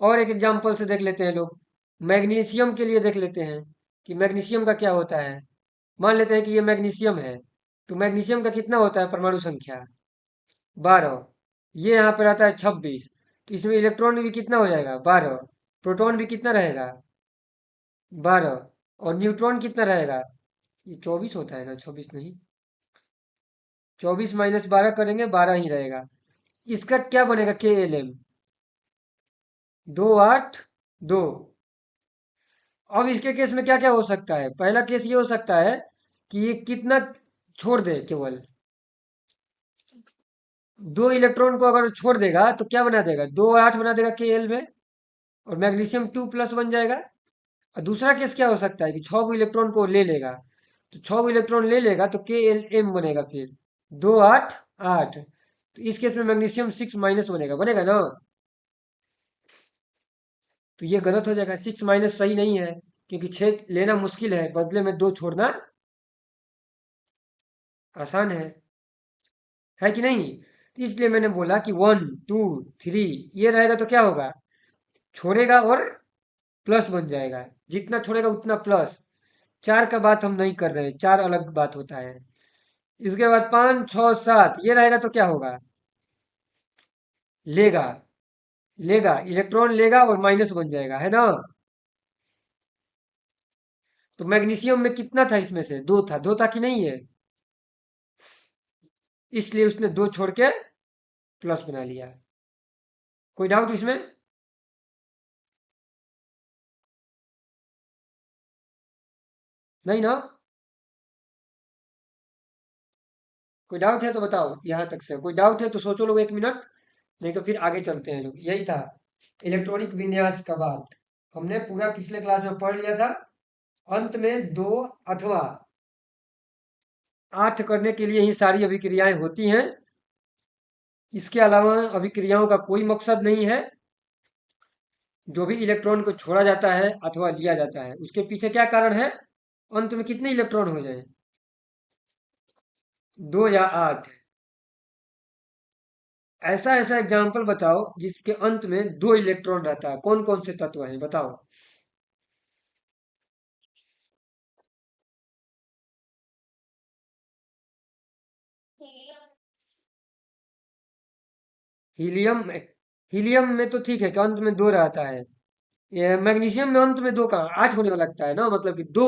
और एक एग्जाम्पल से देख लेते हैं लोग। मैग्नीशियम के लिए देख लेते हैं कि मैग्नीशियम का क्या होता है। मान लेते हैं कि ये मैग्नीशियम है, तो मैग्नीशियम का कितना होता है परमाणु संख्या? 12। ये यहाँ पे रहता है 26। तो इसमें इलेक्ट्रॉन भी कितना हो जाएगा? 12। प्रोटॉन भी कितना रहेगा? 12। और न्यूट्रॉन कितना रहेगा? ये 24 होता है ना, 26 नहीं। 24 - 12 करेंगे, 12 ही रहेगा। इसका क्या बनेगा? KLm 282। अब इसके केस में क्या क्या हो सकता है? पहला केस ये हो सकता है कि ये कितना छोड़ दे, केवल 2 इलेक्ट्रॉन को अगर छोड़ देगा तो क्या बना देगा? 2 और 8 बना देगा KL में, और मैग्नीशियम 2+ बन जाएगा। और दूसरा केस क्या हो सकता है कि 6 इलेक्ट्रॉन को ले लेगा, तो 6 इलेक्ट्रॉन ले लेगा तो KLm बनेगा फिर 2 8 8। तो इस केस में मैग्नीशियम 6- बनेगा, बनेगा ना? तो ये गलत हो जाएगा, 6- सही नहीं है, क्योंकि 6 लेना मुश्किल है, बदले में 2 छोड़ना आसान है कि नहीं? तो इसलिए मैंने बोला कि 1 2 3 ये रहेगा तो क्या होगा? छोड़ेगा और प्लस बन जाएगा, जितना छोड़ेगा उतना प्लस। 4 का बात हम नहीं कर रहे हैं, 4 अलग बात होता है। इसके बाद 5 6 7 ये रहेगा तो क्या होगा? लेगा, लेगा इलेक्ट्रॉन लेगा और माइनस बन जाएगा, है ना? तो मैग्नीशियम में कितना था? इसमें से 2 था, 2 था कि नहीं है? इसलिए उसने 2 छोड़ के प्लस बना लिया। कोई डाउट इसमें? नहीं ना? कोई डाउट है तो बताओ, यहाँ तक से कोई डाउट है तो सोचो लोग 1 मिनट, नहीं तो फिर आगे चलते हैं लोग। यही था इलेक्ट्रॉनिक विन्यास का बात, हमने पूरा पिछले क्लास में पढ़ लिया था। अंत में 2 अथवा 8 करने के लिए ही सारी अभिक्रियाएं होती हैं। इसके अलावा अभिक्रियाओं का कोई मकसद नहीं है। जो भी इलेक्ट्रॉन को छोड़ा जाता है अथवा लिया जाता है, उसके पीछे क्या कारण है? अंत में कितने इलेक्ट्रॉन हो जाए? 2 या 8। ऐसा ऐसा एग्जाम्पल बताओ जिसके अंत में 2 इलेक्ट्रॉन रहता है, कौन कौन से तत्व हैं बताओ? हीलियम में, हीलियम में तो ठीक है कि अंत में 2 रहता है। ये मैग्नीशियम में अंत में 2 कहाँ, 8 होने वाला लगता है ना, मतलब कि 2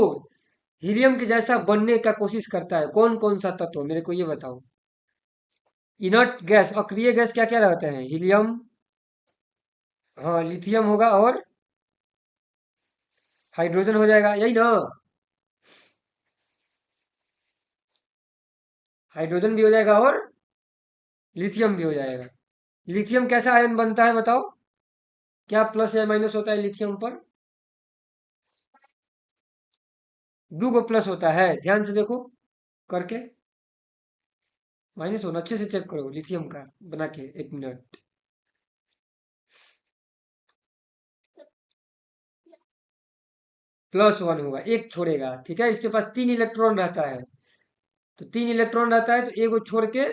हीलियम के जैसा बनने का कोशिश करता है। कौन कौन सा तत्व मेरे को ये बताओ? इनर्ट गैस, अक्रिय गैस क्या क्या रहते हैं? हीलियम, हाँ लिथियम होगा, और हाइड्रोजन हो जाएगा, यही ना? हाइड्रोजन भी हो जाएगा और लिथियम भी हो जाएगा। लिथियम कैसा आयन बनता है बताओ? क्या प्लस या माइनस होता है लिथियम पर? 2 गो प्लस होता है, ध्यान से देखो करके। माइनस होना, अच्छे से चेक करो लिथियम का बना के, 1 मिनट। +1 होगा, एक छोड़ेगा, ठीक है। इसके पास 3 इलेक्ट्रॉन रहता है, तो 3 इलेक्ट्रॉन रहता है, तो एक को छोड़ के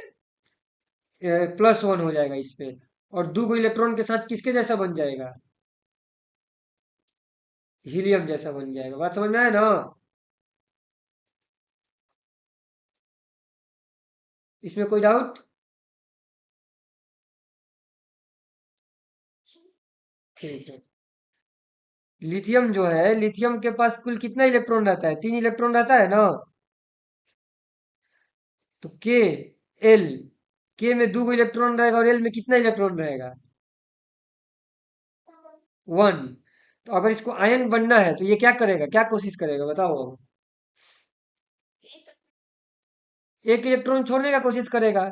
+1 हो जाएगा इस पे। और 2 गो इलेक्ट्रॉन के साथ किसके जैसा बन जाएगा? हीलियम जैसा बन जाएगा। बात समझ में आया ना? इसमें कोई डाउट? ठीक है। लिथियम जो है, लिथियम के पास कुल कितना इलेक्ट्रॉन रहता है? 3 इलेक्ट्रॉन रहता है ना? तो एल, के में 2 गो इलेक्ट्रॉन रहेगा, और एल में कितना इलेक्ट्रॉन रहेगा? 1। तो अगर इसको आयन बनना है तो ये क्या करेगा, क्या कोशिश करेगा बताओ अब? एक इलेक्ट्रॉन छोड़ने का कोशिश करेगा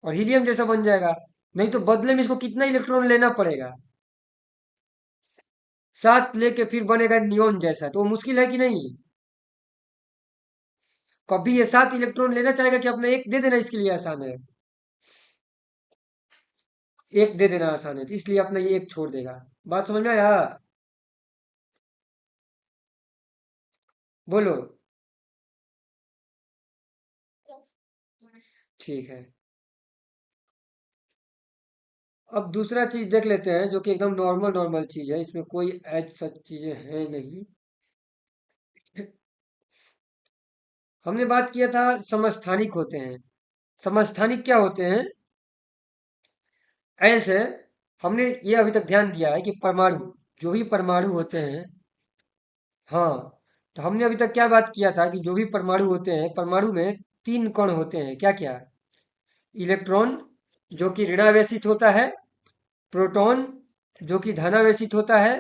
और हीलियम जैसा बन जाएगा। नहीं तो बदले में इसको कितना इलेक्ट्रॉन लेना पड़ेगा? 7 लेके फिर बनेगा नियोन जैसा, तो वो मुश्किल है कि नहीं? कभी ये 7 इलेक्ट्रॉन लेना चाहेगा कि अपना एक दे देना इसके लिए आसान है? एक दे देना आसान है, तो इसलिए अपना ये एक छोड़ देगा। बात समझ में आया? बोलो। ठीक है। अब दूसरा चीज देख लेते हैं जो कि एकदम नॉर्मल नॉर्मल चीज है, इसमें कोई एज सच चीजें हैं नहीं। हमने बात किया था समस्थानिक होते हैं। समस्थानिक क्या होते हैं? ऐसे हमने ये अभी तक ध्यान दिया है कि परमाणु, जो भी परमाणु होते हैं, हाँ, तो हमने अभी तक क्या बात किया था कि जो भी परमाणु होते हैं, परमाणु में तीन कण होते हैं, क्या क्या? इलेक्ट्रॉन जो कि ऋणावेशित होता है, प्रोटॉन जो कि धनावेशित होता है,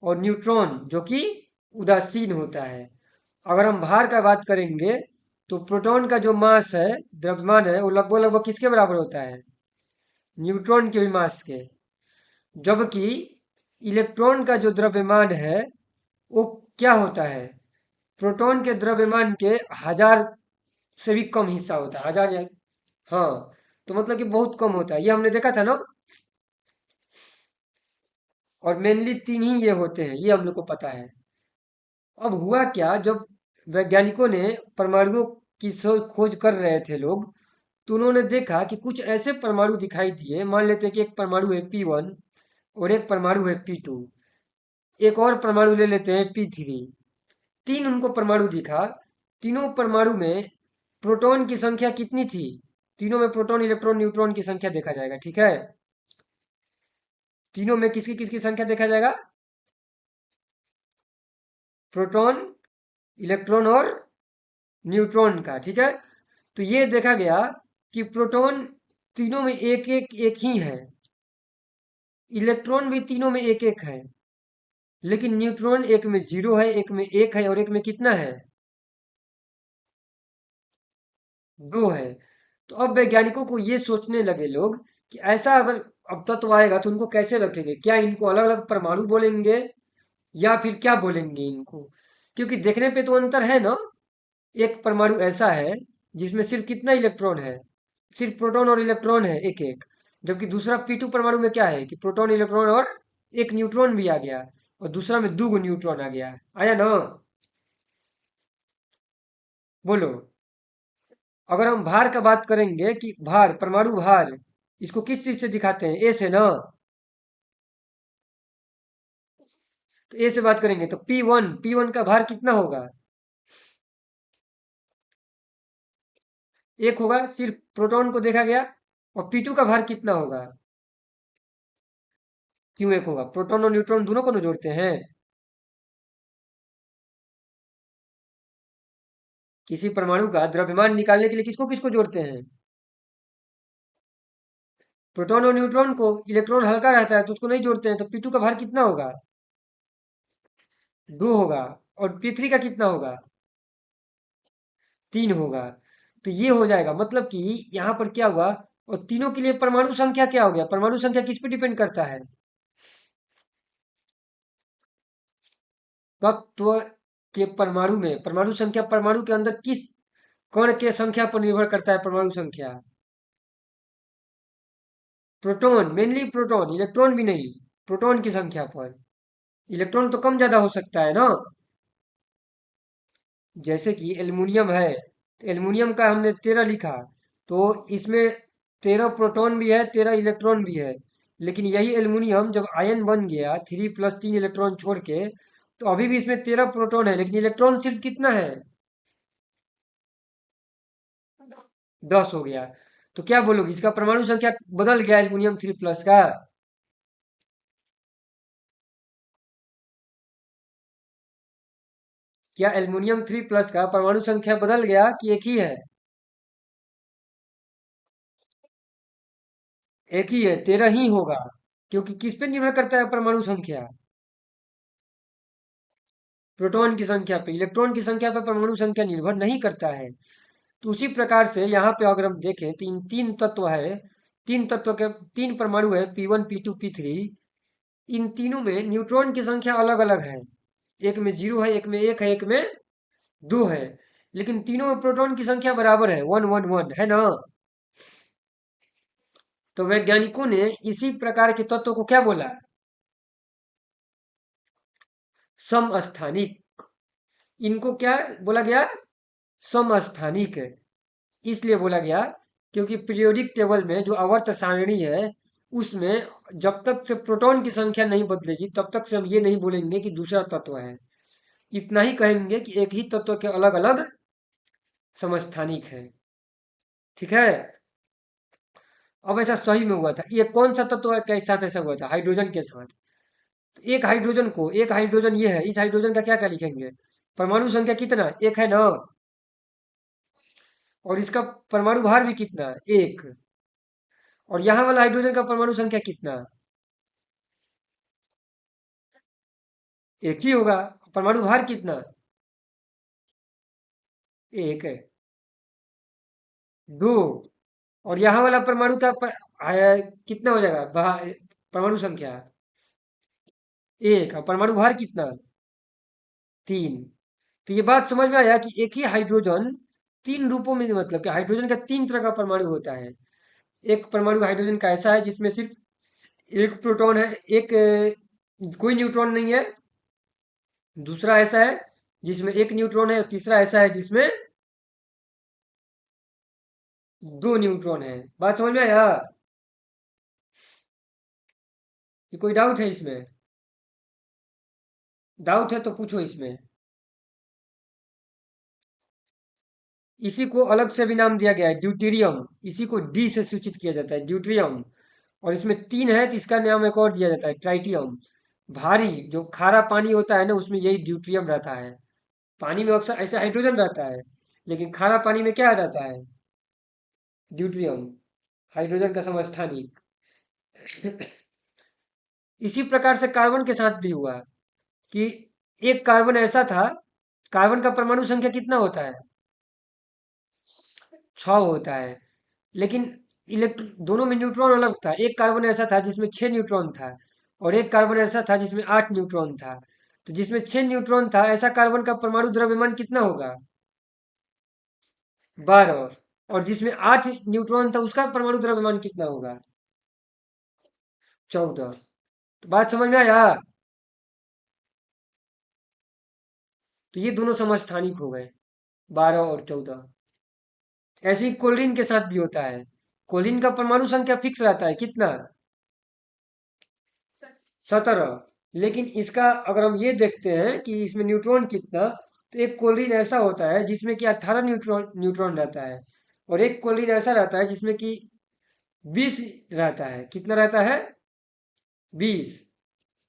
और न्यूट्रॉन जो कि उदासीन होता है। अगर हम भार का बात करेंगे तो प्रोटॉन का जो मास है, द्रव्यमान है, वो लगभग लगभग किसके बराबर होता है? न्यूट्रॉन के भी मास के। जबकि इलेक्ट्रॉन का जो द्रव्यमान है वो क्या होता है? प्रोटॉन के द्रव्यमान के 1000 से भी कम हिस्सा होता है, 1000 या, हाँ, तो मतलब कि बहुत कम होता है, ये हमने देखा था ना। और मेनली तीन ही ये होते हैं, ये हम लोग को पता है। अब हुआ क्या, जब वैज्ञानिकों ने परमाणुओं की खोज कर रहे थे लोग, तो उन्होंने देखा कि कुछ ऐसे परमाणु दिखाई दिए। मान लेते हैं कि एक परमाणु है P1 और एक परमाणु है P2, एक और परमाणु ले लेते हैं P3। तीन उनको परमाणु दिखा। तीनों परमाणु में प्रोटॉन की संख्या कितनी थी? तीनों में प्रोटॉन, इलेक्ट्रॉन, न्यूट्रॉन की संख्या देखा जाएगा, ठीक है? तीनों में किसकी किसकी संख्या देखा जाएगा? प्रोटॉन, इलेक्ट्रॉन और न्यूट्रॉन का, ठीक है? तो ये देखा गया कि प्रोटॉन तीनों में एक एक एक ही है, इलेक्ट्रॉन भी तीनों में एक एक है, लेकिन न्यूट्रॉन एक में जीरो है, एक में एक है, और एक में कितना है? दो है। तो अब वैज्ञानिकों को ये सोचने लगे लोग कि ऐसा अगर अब तत्व आएगा तो उनको कैसे रखेंगे, क्या इनको अलग अलग परमाणु बोलेंगे या फिर क्या बोलेंगे इनको? क्योंकि देखने पे तो अंतर है ना। एक परमाणु ऐसा है जिसमें सिर्फ कितना इलेक्ट्रॉन है? सिर्फ प्रोटॉन और इलेक्ट्रॉन है एक एक। जबकि दूसरा P2 परमाणु में क्या है कि प्रोटॉन, इलेक्ट्रॉन और एक न्यूट्रॉन भी आ गया, और दूसरा में दो गो न्यूट्रॉन आ गया, आया ना? बोलो। अगर हम भार का बात करेंगे कि भार, परमाणु भार, इसको किस चीज से दिखाते हैं? ए से ना। तो ए से बात करेंगे तो P1 का भार कितना होगा? एक होगा, सिर्फ प्रोटॉन को देखा गया। और P2 का भार कितना होगा? क्यों एक होगा? प्रोटॉन और न्यूट्रॉन दोनों को न जोड़ते हैं। किसी परमाणु का द्रव्यमान निकालने के लिए किसको किसको जोड़ते हैं? प्रोटॉन और न्यूट्रॉन को। इलेक्ट्रॉन हल्का रहता है तो उसको नहीं जोड़ते हैं, तो P2 का भार कितना होगा? दो होगा। और P3 का कितना होगा? तीन होगा। तो ये हो जाएगा, मतलब कि यहाँ पर क्या हुआ, और तीनों के लिए परमाणु संख्या क्या हो गया? परमाणु संख्या किस पे डिपेंड करता है? तत्व के परमाणु में परमाणु संख्या, परमाणु के अंदर किस कण के संख्या पर निर्भर करता है परमाणु संख्या? प्रोटॉन, मेनली प्रोटॉन, इलेक्ट्रॉन भी नहीं। प्रोटॉन की संख्या पर। इलेक्ट्रॉन तो कम ज्यादा हो सकता है ना। जैसे कि एल्युमिनियम है, तो एल्युमिनियम का हमने 13 लिखा, तो इसमें 13 प्रोटॉन भी है, 13 इलेक्ट्रॉन भी है। लेकिन यही एल्युमिनियम जब आयन बन गया 3 + 3 इलेक्ट्रॉन छोड़ के, तो अभी भी इसमें 13 प्रोटॉन है, लेकिन इलेक्ट्रॉन सिर्फ कितना है? 10 हो गया। तो क्या बोलोगे, इसका परमाणु संख्या बदल गया एल्युमिनियम 3+ का? क्या एल्युमिनियम 3+ का परमाणु संख्या बदल गया कि एक ही है? एक ही है, 13 ही होगा। क्योंकि किस पे निर्भर करता है परमाणु संख्या? प्रोटॉन की संख्या पे। इलेक्ट्रॉन की संख्या पे परमाणु संख्या निर्भर नहीं करता है। तो उसी प्रकार से यहाँ पे अगर हम देखें, तीन तीन तत्व है, तीन तत्व के तीन परमाणु है, P1, P2, P3। इन तीनों में न्यूट्रॉन की संख्या अलग अलग है। एक में जीरो है, एक में एक है, एक में दो है। लेकिन तीनों में प्रोटॉन की संख्या बराबर है, 1 1 1, है ना? तो वैज्ञानिकों ने इसी प्रकार के तत्व को क्या बोला? समस्थानिक। इनको क्या बोला गया? समस्थानिक। इसलिए बोला गया क्योंकि पीरियोडिक टेबल में जो आवर्त सारणी है उसमें जब तक से प्रोटॉन की संख्या नहीं बदलेगी तब तक से हम ये नहीं बोलेंगे कि दूसरा तत्व है। इतना ही कहेंगे कि एक ही तत्व के अलग अलग समस्थानिक है। ठीक है। अब ऐसा सही में हुआ था, ये कौन सा तत्व के साथ ऐसा हुआ था? हाइड्रोजन के साथ। एक हाइड्रोजन ये है, इस हाइड्रोजन का क्या क्या लिखेंगे? परमाणु संख्या कितना? एक है ना। और इसका परमाणु भार भी कितना? एक। और यहाँ वाला हाइड्रोजन का परमाणु संख्या कितना? एक ही होगा। परमाणु भार कितना? एक है। दो। और यहाँ वाला परमाणु का कितना हो जाएगा? परमाणु संख्या एक। और परमाणु भार कितना? तीन। तो ये बात समझ में आया कि एक ही हाइड्रोजन तीन रूपों में, मतलब कि हाइड्रोजन का तीन तरह का परमाणु होता है। एक परमाणु हाइड्रोजन का ऐसा है जिसमें सिर्फ एक प्रोटॉन है, एक कोई न्यूट्रॉन नहीं है। दूसरा ऐसा है जिसमें एक न्यूट्रॉन है। और तीसरा ऐसा है जिसमें दो न्यूट्रॉन है। बात समझ में आया? ये कोई डाउट है इसमें? डाउट है तो पूछो इसमें। इसी को अलग से भी नाम दिया गया है, ड्यूटेरियम। इसी को डी से सूचित किया जाता है, ड्यूटेरियम। और इसमें तीन है तो इसका नाम एक और दिया जाता है, ट्राइटियम। भारी जो खारा पानी होता है ना, उसमें यही ड्यूटेरियम रहता है। पानी में अक्सर ऐसा हाइड्रोजन रहता है, लेकिन खारा पानी में क्या आ जाता है? ड्यूटेरियम, हाइड्रोजन का समस्थानिक। इसी प्रकार से कार्बन के साथ भी हुआ कि एक कार्बन ऐसा था, कार्बन का परमाणु संख्या कितना होता है? 6 होता है। लेकिन इलेक्ट्रॉन दोनों में न्यूट्रॉन अलग था। एक कार्बन ऐसा था जिसमें 6 न्यूट्रॉन था, और एक कार्बन ऐसा था जिसमें 8 न्यूट्रॉन था। तो जिसमें 6 न्यूट्रॉन था, ऐसा कार्बन का परमाणु द्रव्यमान कितना होगा? 12। और जिसमें 8 न्यूट्रॉन था, उसका परमाणु द्रव्यमान कितना होगा? 14। तो बात समझ में आया? तो ये दोनों समस्थानिक हो गए, 12 और 14। ऐसे ही कोलिन के साथ भी होता है। कोलिन का परमाणु संख्या फिक्स रहता है, कितना? 17। लेकिन इसका अगर हम ये देखते हैं कि इसमें न्यूट्रॉन कितना, तो एक कोलिन ऐसा होता है जिसमें कि 18 न्यूट्रॉन न्यूट्रॉन रहता है। और एक कोलिन ऐसा रहता है जिसमें कि 20 रहता है। कितना रहता है? 20।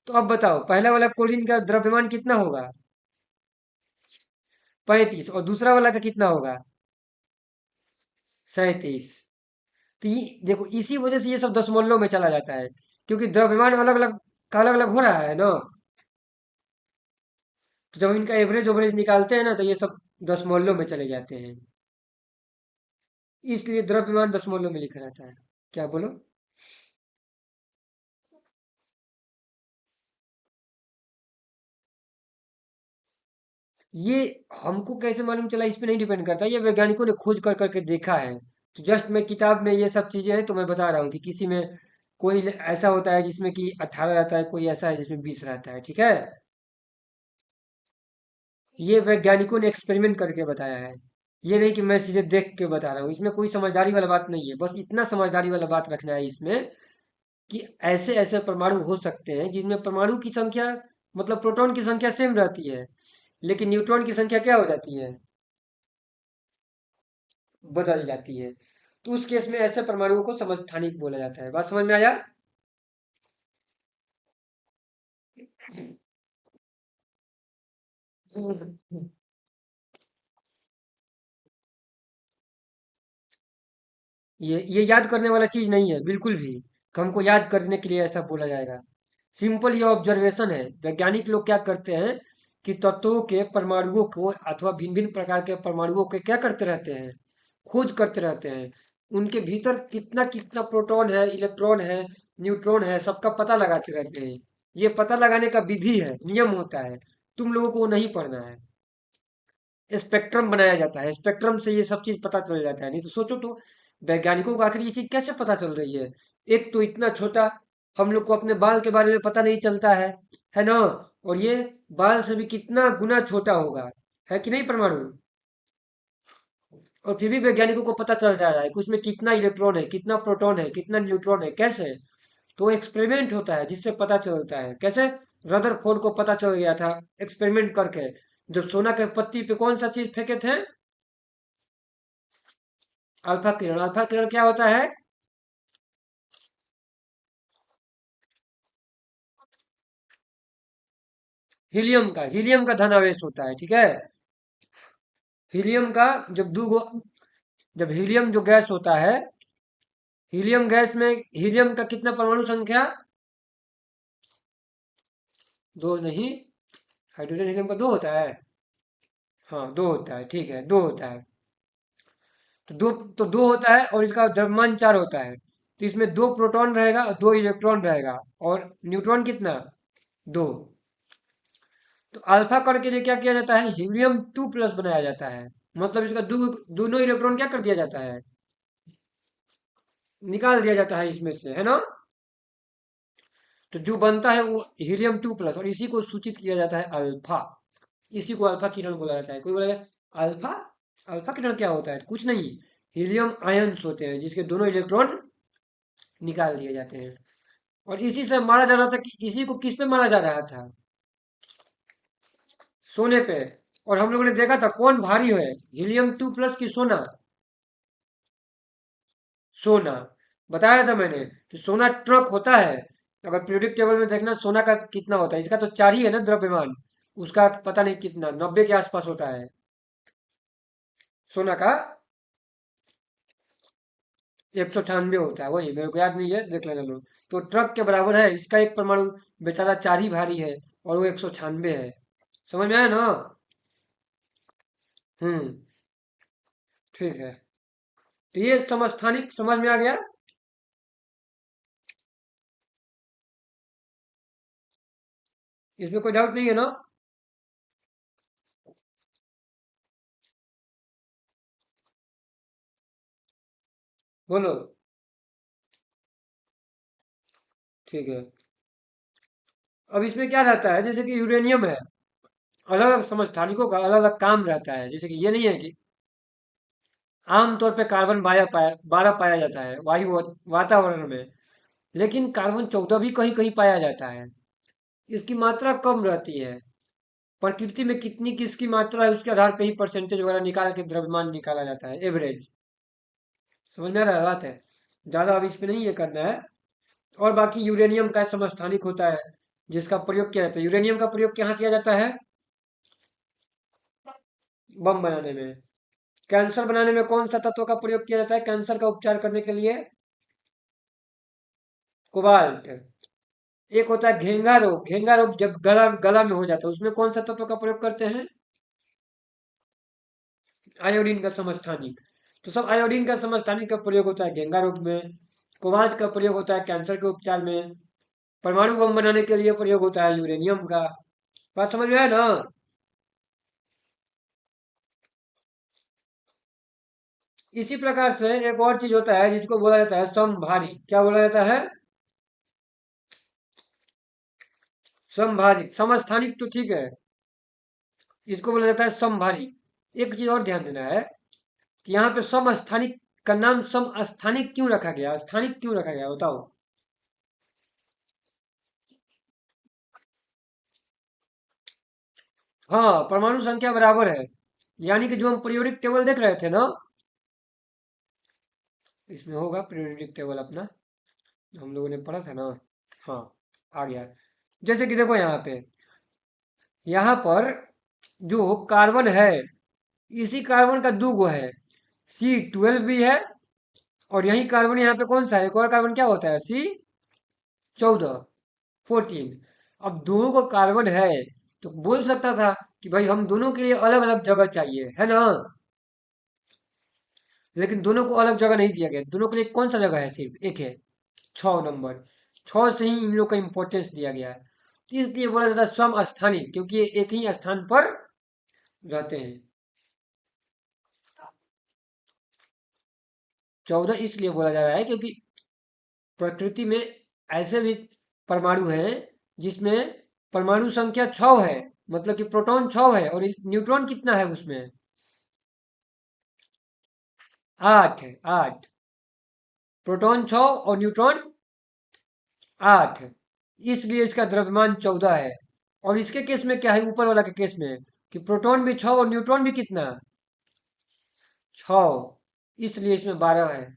तो अब बताओ, पहला वाला कोलिन का द्रव्यमान कितना होगा? 35। और दूसरा वाला का कितना होगा? 37। तो ये देखो, इसी वजह से ये सब दशमलव में चला जाता है, क्योंकि द्रव्यमान अलग अलग का अलग अलग हो रहा है ना। तो जब इनका एवरेज ओवरेज निकालते हैं ना, तो ये सब दशमलव में चले जाते हैं। इसलिए द्रव्यमान दशमलव में लिखा रहता है। क्या बोलो? ये हमको कैसे मालूम चला इस पे नहीं डिपेंड करता, ये वैज्ञानिकों ने खोज कर करके देखा है। तो जस्ट मैं किताब में ये सब चीजें हैं तो मैं बता रहा हूँ कि किसी में कोई ऐसा होता है जिसमें कि 18 रहता है, कोई ऐसा है जिसमें 20 रहता है। ठीक है। ये वैज्ञानिकों ने एक्सपेरिमेंट करके बताया है। ये नहीं कि मैं सीधे देख के बता रहा हूँ। इसमें कोई समझदारी वाला बात नहीं है, बस इतना समझदारी वाला बात रखना है इसमें कि ऐसे ऐसे परमाणु हो सकते हैं जिनमें परमाणु की संख्या, मतलब प्रोटॉन की संख्या सेम रहती है, लेकिन न्यूट्रॉन की संख्या क्या हो जाती है? बदल जाती है। तो उस केस में ऐसे परमाणुओं को समस्थानिक बोला जाता है। बात समझ में आया? ये याद करने वाला चीज नहीं है बिल्कुल भी, कि हमको याद करने के लिए ऐसा बोला जाएगा। सिंपल ये ऑब्जर्वेशन है। वैज्ञानिक लोग क्या करते हैं कि तत्वों के, परमाणुओं को अथवा भिन्न भिन्न प्रकार के परमाणुओं के क्या करते रहते हैं? खोज करते रहते हैं। उनके भीतर कितना कितना प्रोटॉन है, इलेक्ट्रॉन है, न्यूट्रॉन है, सबका पता लगाते रहते हैं। ये पता लगाने का विधि है, नियम होता है। तुम लोगों को वो नहीं पढ़ना है। स्पेक्ट्रम बनाया जाता है, स्पेक्ट्रम से ये सब चीज पता चल जाता है। नहीं तो सोचो तो, वैज्ञानिकों को आखिर ये चीज कैसे पता चल रही है? एक तो इतना छोटा, हम लोग को अपने बाल के बारे में पता नहीं चलता है ना। और ये बाल से भी कितना गुना छोटा होगा, है कि नहीं परमाणु? और फिर भी वैज्ञानिकों को पता चल जा रहा है कि उसमें कितना इलेक्ट्रॉन है, कितना प्रोटॉन है, कितना न्यूट्रॉन है। कैसे? तो एक्सपेरिमेंट होता है जिससे पता चलता है। कैसे? रदरफोर्ड को पता चल गया था एक्सपेरिमेंट करके, जब सोना के पत्ती पे कौन सा चीज फेंके थे? अल्फा किरण। अल्फा किरण क्या होता है? हीलियम का धनावेश होता है, ठीक है। हीलियम का जब दो गो जब हीलियम जो गैस होता है, हीलियम गैस में हीलियम का कितना परमाणु संख्या? दो नहीं, हाइड्रोजन हीलियम का दो होता है। हाँ, दो होता है, ठीक है, दो होता है। तो दो होता है और इसका द्रव्यमान चार होता है। तो इसमें दो प्रोटॉन रहेगा और दो इलेक्ट्रॉन रहेगा। और न्यूट्रॉन कितना? दो। तो अल्फा कण के लिए क्या किया जाता है? हीलियम 2+ बनाया जाता है। मतलब इसका दोनों इलेक्ट्रॉन क्या कर दिया जाता है? निकाल दिया जाता है इसमें से, है ना। तो जो बनता है वो हीलियम 2+, और इसी को सूचित किया जाता है अल्फा। इसी को अल्फा किरण बोला जाता है। कोई बोलेगा अल्फा, अल्फा किरण क्या होता है? कुछ नहीं, हीलियम आयंस होते हैं जिसके दोनों इलेक्ट्रॉन निकाल दिए जाते हैं। और इसी से मारा जा रहा था कि इसी को किस पे मारा जा रहा था? सोने पे। और हम लोगों ने देखा था कौन भारी है, हीलियम 2+ की सोना? सोना। बताया था मैंने कि सोना ट्रक होता है। अगर पीरियोडिक टेबल में देखना सोना का कितना होता है, इसका तो चार ही है ना द्रव्यमान। उसका पता नहीं कितना, 90 के आसपास होता है सोना का। 196 होता है, वही मेरे को याद नहीं है, देख लेना लोग। तो ट्रक के बराबर है इसका एक परमाणु। बेचारा चार ही भारी है और वो 196 है। समझ में आया ना? हम्म। ठीक है। तो ये समस्थानिक समझ में आ गया। इसमें कोई डाउट नहीं है ना? बोलो। ठीक है। अब इसमें क्या रहता है, जैसे कि यूरेनियम है, अलग अलग समस्थानिकों का अलग अलग काम रहता है। जैसे कि ये नहीं है कि आमतौर पे कार्बन 12 पाया जाता है वातावरण में। लेकिन कार्बन 14 भी कहीं कहीं पाया जाता है। इसकी मात्रा कम रहती है। प्रकृति में कितनी किसकी मात्रा है उसके आधार पे ही परसेंटेज वगैरह निकाल के द्रव्यमान निकाला जाता है, एवरेज। समझ में आ रहा है बात है? ज्यादा अब इस पे नहीं ये करना है। और बाकी यूरेनियम का समस्थानिक होता है जिसका प्रयोग किया जाता है। यूरेनियम का प्रयोग कहाँ किया जाता है? बम बनाने में। कैंसर बनाने में कौन सा तत्व का प्रयोग किया जाता है कैंसर का उपचार करने के लिए? कोबाल्ट। एक होता है घेंगा रोग। घेंगा रोग जब गला गला में हो जाता है उसमें कौन सा तत्व का प्रयोग करते हैं? आयोडीन का समस्थानिक। तो सब आयोडीन का समस्थानिक का प्रयोग होता है घेंगा रोग में। कोबाल्ट का प्रयोग होता है कैंसर के उपचार में। परमाणु बम बनाने के लिए प्रयोग होता है यूरेनियम का। बात समझ में आया ना? इसी प्रकार से एक और चीज होता है जिसको बोला जाता है समभारी। क्या बोला जाता है? समभारी। समस्थानिक तो ठीक है, इसको बोला जाता है समभारी। एक चीज और ध्यान देना है कि यहाँ पे समस्थानिक का नाम समस्थानिक क्यों रखा गया, स्थानिक क्यों रखा गया, बताओ। हाँ, परमाणु संख्या बराबर है। यानी कि जो हम पीरियोडिक टेबल देख रहे थे ना, इसमें होगा पीरियोडिक टेबल अपना, हम लोगों ने पढ़ा था ना। हाँ, आ गया। जैसे कि देखो यहाँ पर जो कार्बन है, इसी कार्बन का दो गो है। C12 भी है। और यही कार्बन यहाँ पे कौन सा है, एक और कार्बन क्या होता है, C14। अब दोनों को कार्बन है तो बोल सकता था कि भाई हम दोनों के लिए अलग अलग जगह चाहिए, है ना। लेकिन दोनों को अलग जगह नहीं दिया गया। दोनों के लिए कौन सा जगह है, सिर्फ एक है, 6 नंबर। 6 से ही इन लोग का इंपॉर्टेंस दिया गया है। इसलिए बोला जाता है समस्थानिक, क्योंकि ये एक ही स्थान पर रहते हैं। 14 इसलिए बोला जा रहा है क्योंकि प्रकृति में ऐसे भी परमाणु हैं जिसमें परमाणु संख्या 6 है। मतलब कि प्रोटॉन 6 है और न्यूट्रॉन कितना है उसमें? 8 है, 8। प्रोटॉन 6 और न्यूट्रॉन 8, इसलिए इसका द्रव्यमान 14 है। और इसके केस में क्या है, ऊपर वाला के केस में, कि प्रोटॉन भी 6 और न्यूट्रॉन भी कितना, 6, इसलिए इसमें 12 है।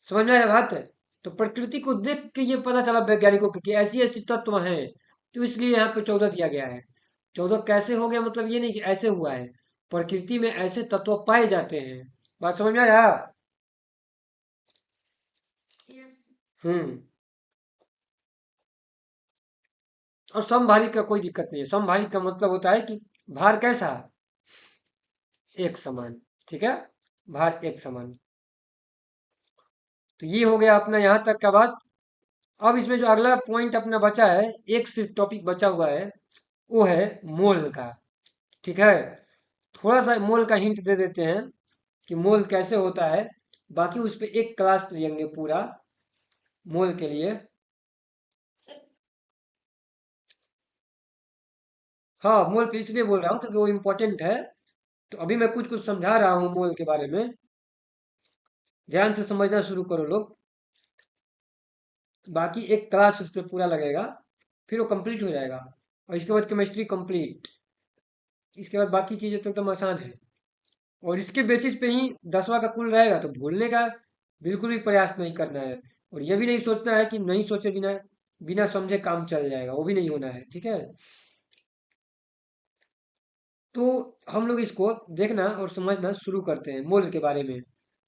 समझ में आया बात है? तो प्रकृति को देख के ये पता चला वैज्ञानिकों को कि ऐसी ऐसी तत्व हैं, तो इसलिए यहाँ पे 14 दिया गया है। 14 कैसे हो गया, मतलब ये नहीं कि ऐसे हुआ है, प्रकृति में ऐसे तत्व पाए जाते हैं। बात समझ में आया? हम्म। और समभारी का कोई दिक्कत नहीं है। समभारी का मतलब होता है कि भार कैसा, एक समान। ठीक है, भार एक समान। तो ये हो गया अपना यहाँ तक का बात। अब इसमें जो अगला पॉइंट अपना बचा है, एक सिर्फ टॉपिक बचा हुआ है, वो है मोल का। ठीक है, थोड़ा सा मोल का हिंट दे देते हैं कि मोल कैसे होता है। बाकी उस पर एक क्लास लेंगे पूरा मोल के लिए। हाँ, मोल पे इसलिए बोल रहा हूँ क्योंकि वो इम्पोर्टेंट है। तो अभी मैं कुछ कुछ समझा रहा हूँ मोल के बारे में, ध्यान से समझना शुरू करो लोग। बाकी एक क्लास उस पर पूरा लगेगा, फिर वो कंप्लीट हो जाएगा। और इसके बाद केमिस्ट्री कंप्लीट। इसके बाद बाकी चीज़ें तो एकदम आसान है। और इसके बेसिस पे ही 10वां का कुल रहेगा, तो भूलने का बिल्कुल भी प्रयास नहीं करना है। और ये भी नहीं सोचना है कि नहीं सोचे बिना बिना समझे काम चल जाएगा, वो भी नहीं होना है। ठीक है, तो हम लोग इसको देखना और समझना शुरू करते हैं मोल के बारे में,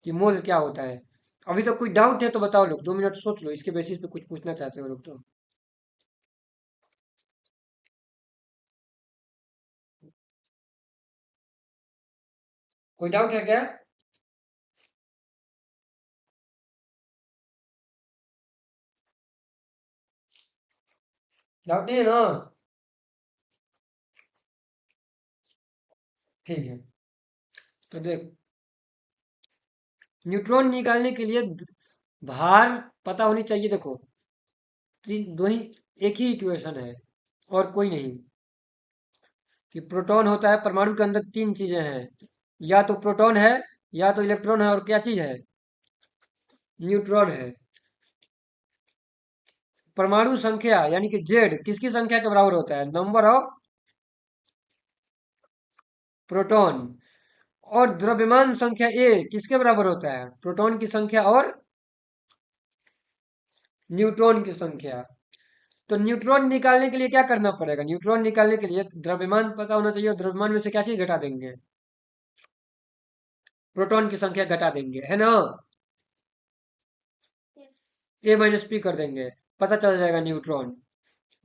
कि मोल क्या होता है। अभी तो कोई डाउट है तो बताओ लोग, 2 मिनट सोच लो, इसके बेसिस पे कुछ पूछना चाहते हो लोग तो। कोई डाउट है क्या? डाउट नहीं है ना? ठीक है, तो देख, न्यूट्रॉन निकालने के लिए भार पता होनी चाहिए। देखो, दो ही, एक ही इक्वेशन है और कोई नहीं। कि प्रोटॉन होता है, परमाणु के अंदर तीन चीजें हैं, या तो प्रोटॉन है, या तो इलेक्ट्रॉन है, और क्या चीज है, न्यूट्रॉन है। परमाणु संख्या यानी कि जेड किसकी संख्या के बराबर होता है, नंबर ऑफ प्रोटॉन। और द्रव्यमान संख्या ए किसके बराबर होता है, प्रोटॉन की संख्या और न्यूट्रॉन की संख्या। तो न्यूट्रॉन निकालने के लिए क्या करना पड़ेगा, न्यूट्रॉन निकालने के लिए द्रव्यमान पता होना चाहिए, और द्रव्यमान में से क्या चीज घटा देंगे, प्रोटॉन की संख्या घटा देंगे, है ना? ए माइनस पी कर देंगे, पता चल जाएगा न्यूट्रॉन।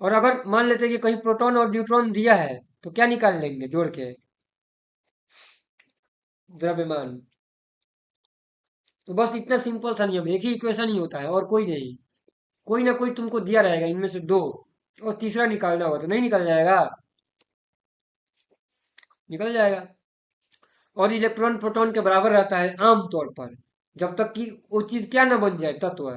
और अगर मान लेते हैं कि कहीं प्रोटॉन और न्यूट्रॉन दिया है, तो क्या निकाल लेंगे जोड़ के, द्रव्यमान। तो बस इतना सिंपल सा नियम, एक ही इक्वेशन ही होता है और कोई नहीं। कोई ना कोई तुमको दिया रहेगा इनमें से दो, और तीसरा निकालना होगा, तो नहीं निकल जाएगा, निकल जाएगा। और इलेक्ट्रॉन प्रोटॉन के बराबर रहता है आमतौर पर, जब तक कि वो चीज क्या ना बन जाए, तत्व,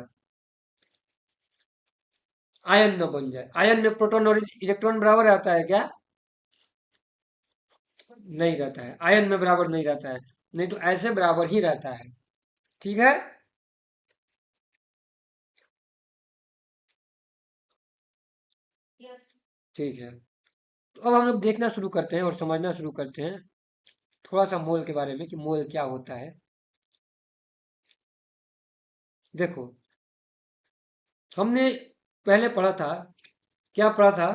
आयन न बन जाए। आयन में प्रोटॉन और इलेक्ट्रॉन बराबर रहता है क्या, नहीं रहता है, आयन में बराबर नहीं रहता है, नहीं तो ऐसे बराबर ही रहता है। ठीक है, ठीक है। तो अब हम लोग देखना शुरू करते हैं और समझना शुरू करते हैं थोड़ा सा मोल के बारे में, कि मोल क्या होता है। देखो, हमने पहले पढ़ा था, क्या पढ़ा था,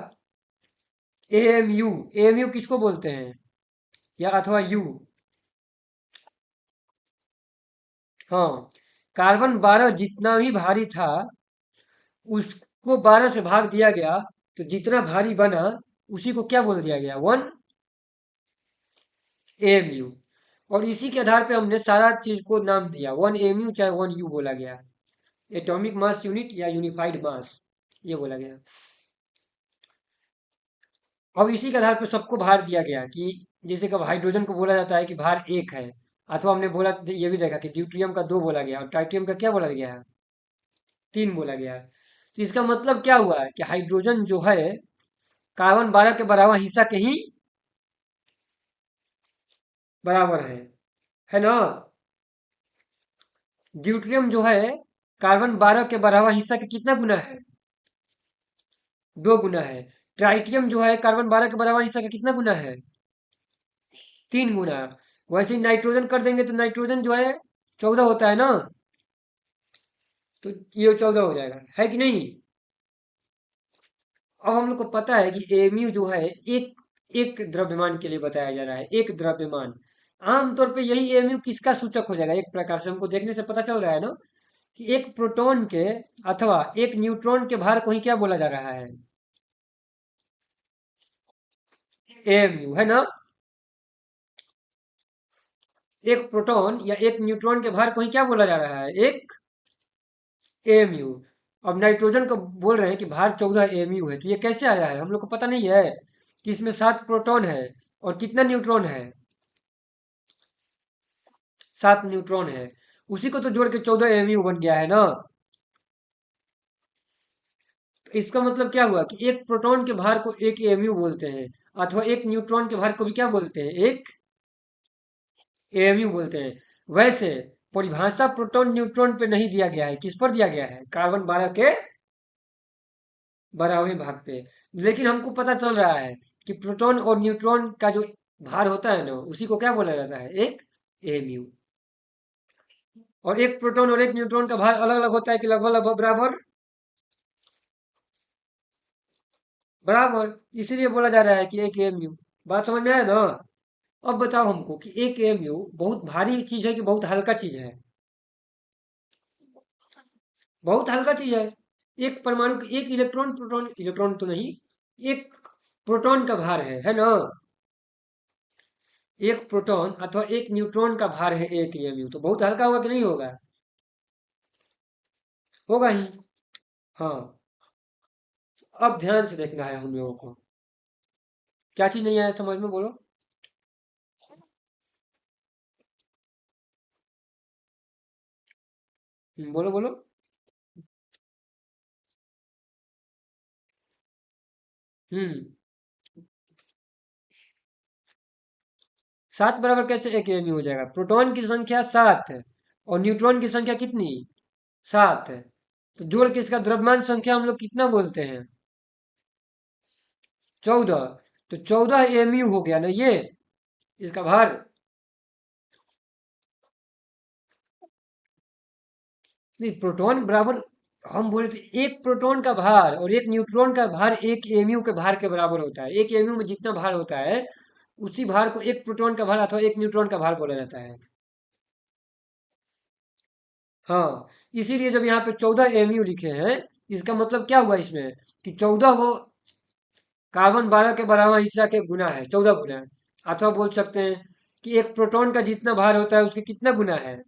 एएमयू। एएमयू किसको बोलते हैं, या अथवा यू, हाँ, कार्बन 12 जितना भी भारी था, उसको 12 से भाग दिया गया, तो जितना भारी बना उसी को क्या बोल दिया गया, 1 एएमयू। और इसी के आधार पे हमने सारा चीज को नाम दिया, 1 एएमयू चाहे 1 यू बोला गया, एटॉमिक मास यूनिट या यूनिफाइड मास, ये बोला गया। अब इसी के आधार पर सबको भार दिया गया, कि जैसे कब हाइड्रोजन को बोला जाता है कि भार 1 है, अथवा हमने बोला, ये भी देखा कि ड्यूट्रियम का 2 बोला गया, और टाइटेनियम का क्या बोला गया है, 3 बोला गया है। तो इसका मतलब क्या हुआ है, कि हाइड्रोजन जो है, कार्बन 12 के बराबर हिस्सा के ही बराबर है ना? ड्यूट्रियम जो है, कार्बन 12 के बराबर हिस्सा के कितना गुना है, 2 गुना है। ट्राइटियम जो है कार्बन 12 के बराबर हिस्सा का कितना गुना है? 3 गुना। वैसे ही नाइट्रोजन कर देंगे तो नाइट्रोजन जो है 14 होता है ना, तो ये 14 हो जाएगा, है कि नहीं? अब हम लोग को पता है कि एमयू जो है एक एक द्रव्यमान के लिए बताया जा रहा है, एक द्रव्यमान। आमतौर पे यही एमयू किसका सूचक हो जाएगा? एक प्रकार से हमको देखने से पता चल रहा है ना कि एक प्रोटॉन के अथवा एक न्यूट्रॉन के भार को ही क्या बोला जा रहा है? एमयू, है ना? एक प्रोटॉन या एक न्यूट्रॉन के भार को ही क्या बोला जा रहा है? एक एमयू। अब नाइट्रोजन को बोल रहे हैं कि भार 14 एमयू है, तो ये कैसे आया है? हम लोग को पता नहीं है कि इसमें 7 प्रोटॉन है और कितना न्यूट्रॉन है? 7 न्यूट्रॉन है। उसी को तो जोड़ के 14 एमयू बन गया है ना। तो इसका मतलब क्या हुआ कि एक प्रोटॉन के भार को एक एमयू बोलते हैं, अथवा एक न्यूट्रॉन के भार को भी क्या बोलते हैं? एक एएमयू बोलते हैं। वैसे परिभाषा प्रोटॉन न्यूट्रॉन पे नहीं दिया गया है, किस पर दिया गया है? कार्बन 12 के 12वें भाग पे। लेकिन हमको पता चल रहा है कि प्रोटॉन और न्यूट्रॉन का जो भार होता है ना, उसी को क्या बोला जाता है? एक एएमयू। और एक प्रोटॉन और एक न्यूट्रॉन का भार अलग अलग होता है कि लगभग लगभग बराबर? बराबर। इसीलिए बोला जा रहा है कि एक एएमयू। बात समझ में आया ना? अब बताओ हमको कि एक एएमयू बहुत भारी चीज है कि बहुत हल्का चीज है? बहुत हल्का चीज है। एक परमाणु के एक इलेक्ट्रॉन, प्रोटॉन, इलेक्ट्रॉन तो नहीं, एक प्रोटॉन का भार है ना? एक प्रोटॉन अथवा एक न्यूट्रॉन का भार है एक एमयू, तो बहुत हल्का होगा कि नहीं होगा? होगा ही। हाँ। अब ध्यान से देखना है हम लोगों को। क्या चीज नहीं आया समझ में, बोलो। बोलो बोलो। 7 बराबर कैसे एक एमयू हो जाएगा? प्रोटॉन की संख्या 7 है और न्यूट्रॉन की संख्या कितनी? 7 है। तो जोड़ के इसका द्रव्यमान संख्या हम लोग कितना बोलते हैं? 14। तो 14 एमयू हो गया ना ये, इसका भार। नहीं, प्रोटॉन बराबर, हम बोले थे एक प्रोटॉन का भार और एक न्यूट्रॉन का भार एक एमयू के भार के बराबर होता है। एक एमयू में जितना भार होता है उसी भार को एक प्रोटॉन का भार अथवा एक न्यूट्रॉन का भार बोला जाता है। हाँ। इसीलिए जब यहाँ पे 14 एमयू लिखे हैं, इसका मतलब क्या हुआ इसमें कि 14 वो कार्बन 12 के बराबर हिस्सा के गुना है, 14 गुना है। अथवा बोल सकते हैं कि एक प्रोटॉन का जितना भार होता है उसके कितना गुना है?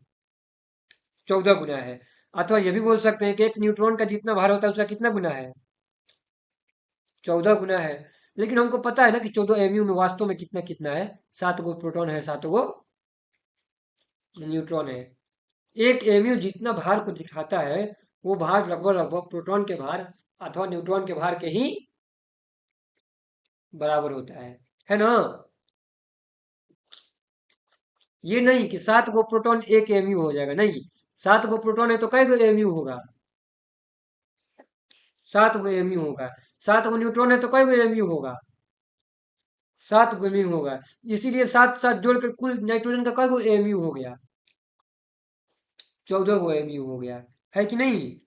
14 गुना है। अथवा ये भी बोल सकते हैं कि एक न्यूट्रॉन का जितना भार होता है उसका कितना गुना है? 14 गुना है। लेकिन हमको पता है ना कि 14 एमयू में वास्तव में कितना कितना है? 7 गो प्रोटॉन है, 7 गो न्यूट्रॉन है। एक एमयू जितना भार को दिखाता है, वो भार लगभग लगभग प्रोटॉन के भार अथवा न्यूट्रॉन के भार के ही बराबर होता है ना? ये नहीं कि 7 गो प्रोटॉन एक एमयू हो जाएगा, नहीं। 7 गो प्रोटॉन है तो कई गो एमयू होगा? 7 गो एमयू होगा। 7 गो न्यूट्रॉन है तो कई गो एमयू होगा? 7 गो एमयू होगा। इसीलिए सात सात जोड़ के कुल नाइट्रोजन का कई गो एमयू हो गया? 14 गो एमयू हो गया, है कि नहीं?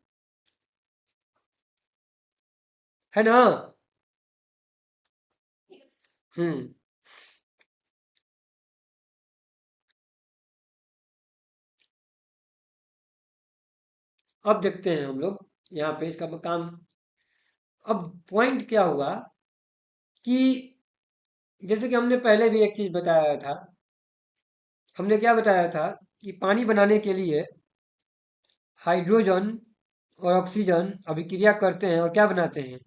है ना? हम्म। अब देखते हैं हम लोग यहाँ पे इसका काम। अब पॉइंट क्या हुआ कि जैसे कि हमने पहले भी एक चीज बताया था। हमने क्या बताया था कि पानी बनाने के लिए हाइड्रोजन और ऑक्सीजन अभिक्रिया करते हैं और क्या बनाते हैं?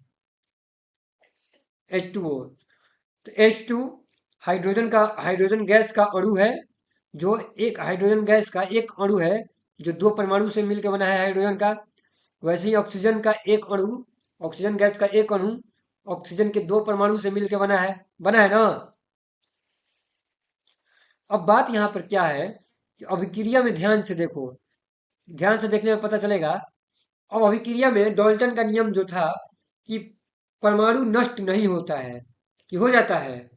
H2O। तो H2 हाइड्रोजन गैस का अणु है, जो एक हाइड्रोजन गैस का एक अणु है जो 2 परमाणु से मिलकर बना है हाइड्रोजन का। वैसे ही ऑक्सीजन का एक अणु, ऑक्सीजन गैस का एक अणु ऑक्सीजन के 2 परमाणु से मिलकर बना है ना? अब बात यहाँ पर क्या है कि अभिक्रिया में ध्यान से देखो। ध्यान से देखने में पता चलेगा। अब अभिक्रिया में डाल्टन का नियम जो था कि परमाणु नष्ट नहीं होता है कि हो जाता है,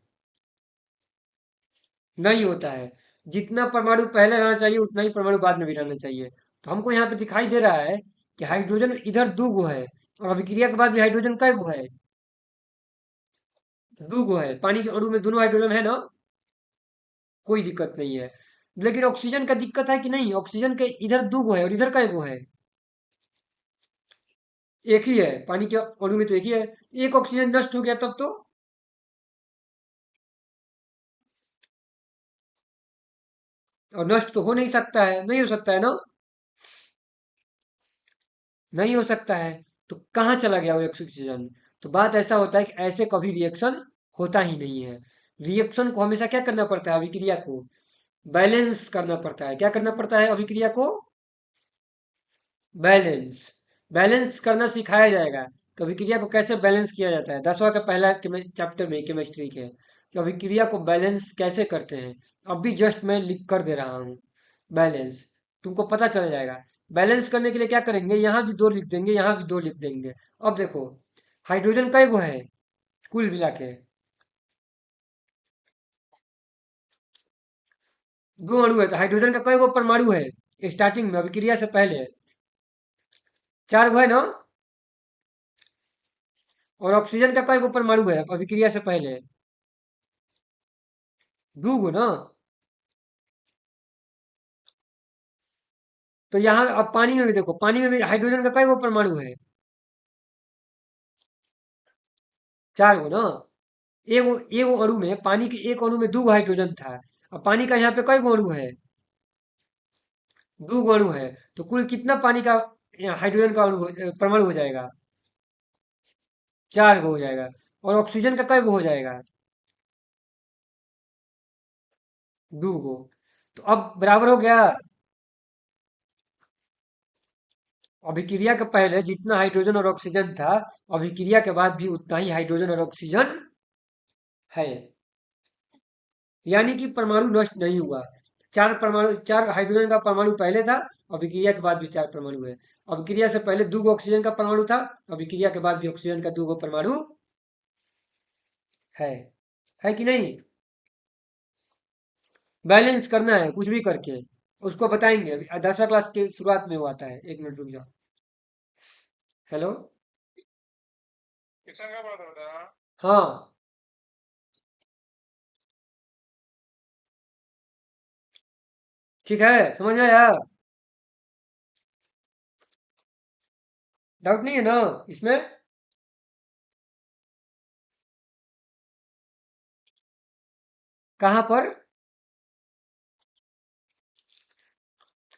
नहीं होता है। जितना परमाणु पहले रहना चाहिए उतना ही परमाणु बाद में भी रहना चाहिए। तो हमको यहाँ पे दिखाई दे रहा है कि हाइड्रोजन इधर दो गो है, और अभिक्रिया के बाद भी हाइड्रोजन कई गो है? दो गो है। पानी के अणु में दोनों हाइड्रोजन है ना, कोई दिक्कत नहीं है। लेकिन ऑक्सीजन का दिक्कत है कि नहीं, ऑक्सीजन के इधर दो गो है और इधर कई गो है? एक ही है, पानी के अणु में तो एक ही है। एक ऑक्सीजन नष्ट हो गया तब तो, और नष्ट तो हो नहीं सकता है, नहीं हो सकता है ना, नहीं हो सकता है। तो कहाँ चला गया वो ऑक्सीजन? तो बात ऐसा होता है कि ऐसे कभी रिएक्शन होता ही नहीं है। रिएक्शन को हमेशा क्या करना पड़ता है, अभिक्रिया को बैलेंस करना पड़ता है। क्या करना पड़ता है अभिक्रिया को? बैलेंस। बैलेंस करना सिखाया जाएगा कि अभिक्रिया को कैसे बैलेंस किया जाता है। 10वां का पहला चैप्टर में केमिस्ट्री के, कि अभिक्रिया को बैलेंस कैसे करते हैं। अब भी जस्ट मैं लिख कर दे रहा हूँ बैलेंस, तुमको पता चल जाएगा। बैलेंस करने के लिए क्या करेंगे, यहाँ भी दो लिख देंगे, यहाँ भी दो लिख देंगे। अब देखो, हाइड्रोजन कई गो है कुल मिला के? दो अणु है। तो हाइड्रोजन का कई गो परमाणु है स्टार्टिंग में अभिक्रिया से पहले? चार गो है ना। और ऑक्सीजन का कई गो परमाणु है अभिक्रिया से पहले? दो गो ना। तो यहाँ अब पानी में भी देखो, पानी में भी हाइड्रोजन का कई गो परमाणु है? चार गो ना। एगो एगो अणु में, पानी के एक अणु में दो गो हाइड्रोजन था। अब पानी का यहाँ पे कई गो अणु है? दो गो अणु है। तो कुल कितना पानी का हाइड्रोजन का परमाणु हो जाएगा? चार गो हो जाएगा। और ऑक्सीजन का कई गो हो जाएगा? दो गो। तो अब बराबर हो गया। अभिक्रिया के पहले जितना हाइड्रोजन और ऑक्सीजन था, अभिक्रिया के बाद भी उतना ही हाइड्रोजन और ऑक्सीजन है। यानी कि परमाणु नष्ट नहीं हुआ। चार परमाणु, चार हाइड्रोजन का परमाणु पहले था, अभिक्रिया के बाद भी चार परमाणु है। अभिक्रिया से पहले दो गो ऑक्सीजन का परमाणु था, अभिक्रिया के बाद भी ऑक्सीजन का दो गो परमाणु है। है कि नहीं? बैलेंस करना है कुछ भी करके, उसको बताएंगे अभी। 10वां क्लास के शुरुआत में वो आता है। एक मिनट रुक जाओ। हेलो। हाँ, ठीक है, समझ में आया? डाउट नहीं है ना इसमें? कहाँ पर?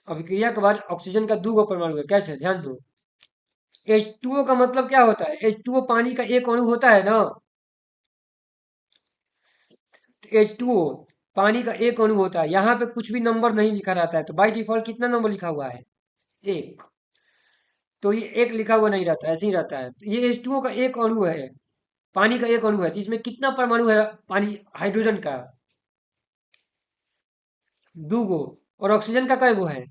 अभिक्रिया के बाद ऑक्सीजन का दो गो परमाणु है, कैसे, ध्यान दो। H2O का मतलब क्या होता है? H2O पानी का एक अणु होता है ना। H2O पानी का एक अणु होता है। यहाँ पे कुछ भी नंबर नहीं लिखा रहता है, तो बाई डिफॉल्ट कितना नंबर लिखा हुआ है? एक। तो ये एक लिखा हुआ नहीं रहता, ऐसे ही रहता है। तो ये H2O का एक अणु है, पानी का एक अणु है। तो इसमें कितना परमाणु है पानी हाइड्रोजन का? दो गो। और ऑक्सीजन का कई गो है?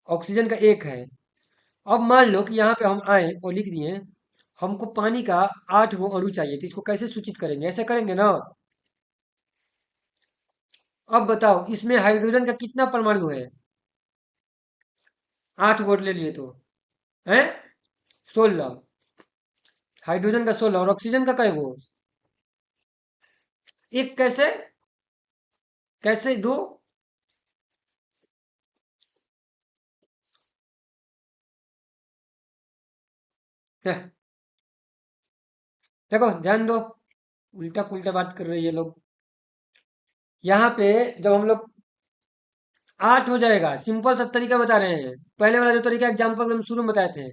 ऑक्सीजन का एक है। अब मान लो कि यहाँ पे हम आए और लिख दिए हमको पानी का 8 गो अणु चाहिए, तो इसको कैसे सूचित करेंगे? ऐसे करेंगे ना। अब बताओ इसमें हाइड्रोजन का कितना परमाणु है? 8 गो ले लिए तो है 16। हाइड्रोजन का 16 और ऑक्सीजन का कई गो? एक कैसे? कैसे दो? हैं, देखो ध्यान दो, उल्टा पुल्टा बात कर रहे हैं ये लोग। यहाँ पे जब हम लोग 8 हो जाएगा, सिंपल सा तरीका बता रहे हैं। पहले वाला जो तरीका एग्जाम्पल हम शुरू में बताए थे,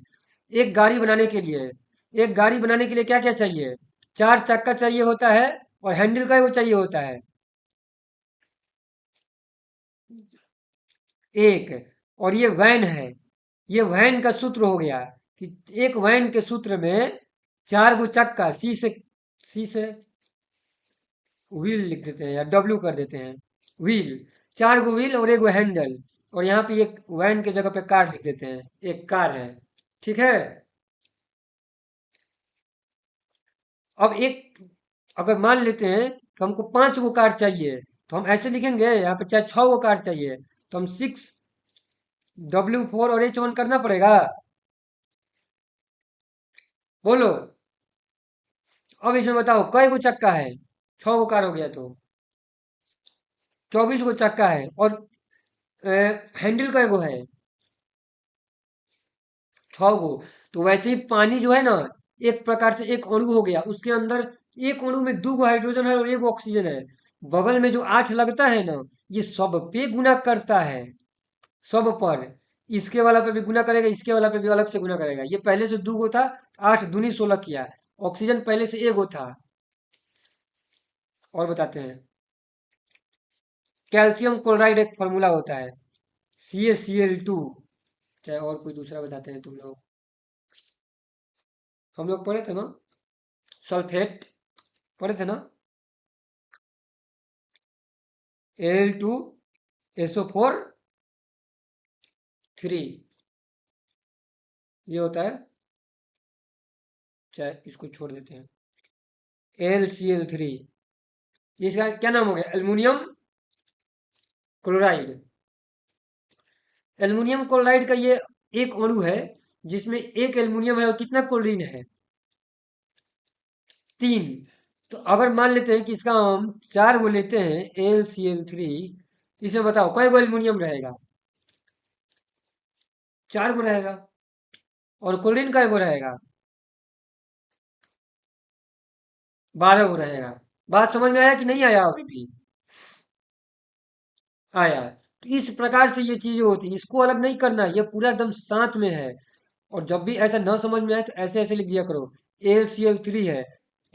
एक गाड़ी बनाने के लिए, एक गाड़ी बनाने के लिए क्या क्या चाहिए? चार चक्का चाहिए होता है, और हैंडल का वो चाहिए होता है एक। और ये वैन है, ये वैन का सूत्र हो गया कि एक वैन के सूत्र में चार गो चक्का, सी से व्हील लिख देते हैं या डब्ल्यू कर देते हैं, व्हील। चार गो व्हील और एक गो हैंडल। और यहाँ पे एक वैन के जगह पे कार लिख देते हैं, एक कार है। ठीक है। अब एक, अगर मान लेते हैं कि हमको 5 गो कार चाहिए, तो हम ऐसे लिखेंगे यहाँ पे, चाहे 6 गो कार चाहिए तो हम 6W4 और H1 करना पड़ेगा। बोलो, अब इसमें बताओ कई गो चक्का है? 6 गो कार हो गया तो 24 गो चक्का है, और हैंडल कई गो है? 6 गो। तो वैसे ही पानी जो है ना, एक प्रकार से एक अणु हो गया, उसके अंदर एक अणु में 2 गो हाइड्रोजन है और 1 गो ऑक्सीजन है। बगल में जो 8 लगता है ना, ये सब पे गुना करता है, सब पर। इसके वाला पे भी गुना करेगा, इसके वाला पे भी अलग से गुना करेगा। ये पहले से 2 गो था, 8 दूनी 16 किया। ऑक्सीजन पहले से 1 गो था। और बताते हैं, कैल्शियम क्लोराइड एक फॉर्मूला होता है, CaCl2। चाहे और कोई दूसरा बताते हैं तुम लोग, हम लोग पढ़े थे ना, सल्फेट पढ़े थे ना, Al2SO4 3, ये होता है। चाहे इसको छोड़ देते हैं, AlCl3, इसका क्या नाम हो गया? Aluminium chloride. एल्युमिनियम क्लोराइड का ये एक अणु है, जिसमें एक एल्युमिनियम है और कितना क्लोरीन है? 3। तो अगर मान लेते हैं कि इसका हम 4 गो लेते हैं, AlCl3, इसमें बताओ कई गो एल्युमिनियम रहेगा? 4 गो रहेगा। और क्लोरीन कई गो रहेगा? 12 गो रहेगा। बात समझ में आया कि नहीं आया अभी भी? आया। तो इस प्रकार से ये चीजें होती हैं, इसको अलग नहीं करना, ये पूरा एकदम साथ में है। और जब भी ऐसा न समझ में आए तो ऐसे ऐसे लिख दिया करो। AlCl3 है,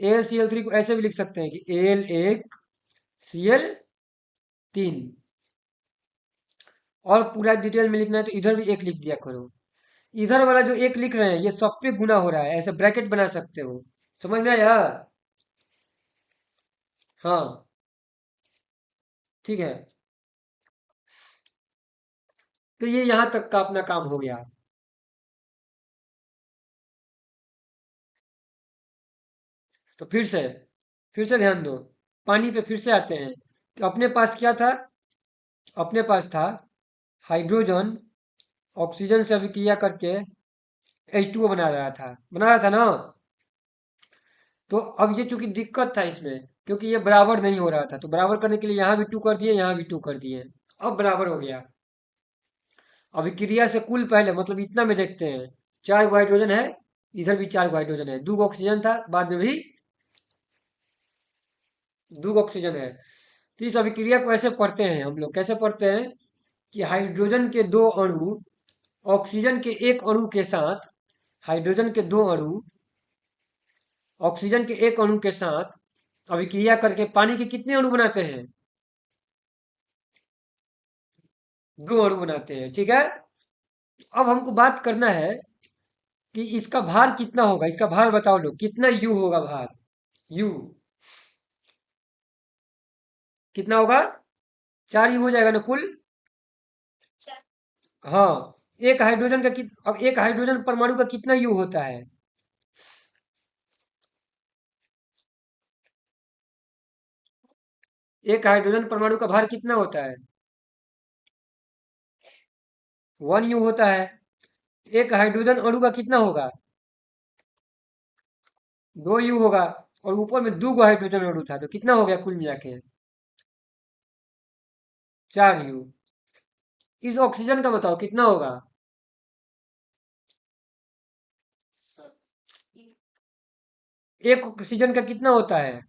AlCl3 को ऐसे भी लिख सकते हैं कि Al1Cl3। और पूरा डिटेल में लिखना है तो इधर भी एक लिख दिया करो। इधर वाला जो एक लिख रहे हैं, ये सब पे गुना हो रहा है, ऐसे ब्रैकेट बना सकते हो। समझ में आया? हाँ, ठीक है। तो ये यहाँ तक का अपना काम हो गया। तो फिर से ध्यान दो, पानी पे फिर से आते हैं। तो अपने पास क्या था? अपने पास था हाइड्रोजन, ऑक्सीजन से अभिक्रिया करके H2O बना रहा था ना। तो अब ये चूंकि दिक्कत था इसमें, क्योंकि ये बराबर नहीं हो रहा था, तो बराबर करने के लिए यहाँ भी 2 कर दिए, यहाँ भी 2 कर दिए। अब बराबर हो गया। अभिक्रिया से कुल पहले मतलब इतना में देखते हैं, 4 गो हाइड्रोजन है, इधर भी 4 गो हाइड्रोजन है, 2 गो ऑक्सीजन था, बाद में भी 2 गो ऑक्सीजन है। तो इस अभिक्रिया को ऐसे पढ़ते हैं हम लोग, कैसे पढ़ते हैं कि हाइड्रोजन के 2 अणु ऑक्सीजन के एक अणु के साथ, हाइड्रोजन के 2 अणु ऑक्सीजन के एक अणु के साथ अभिक्रिया करके पानी के कितने अणु बनाते हैं? 2 अणु बनाते हैं, ठीक है। अब हमको बात करना है कि इसका भार कितना होगा, इसका भार बताओ लोग, कितना यू होगा भार? यू कितना होगा? 4 यू हो जाएगा ना कुल? हाँ। एक हाइड्रोजन का अब एक हाइड्रोजन परमाणु का कितना यू होता है? एक हाइड्रोजन परमाणु का भार कितना होता है? 1 यू होता है। एक हाइड्रोजन अणु का कितना होगा? 2 यू होगा। और ऊपर में 2 गो हाइड्रोजन अणु था, तो कितना हो गया कुल मिला के? 4 यू। इस ऑक्सीजन का बताओ कितना होगा? एक ऑक्सीजन का कितना होता है?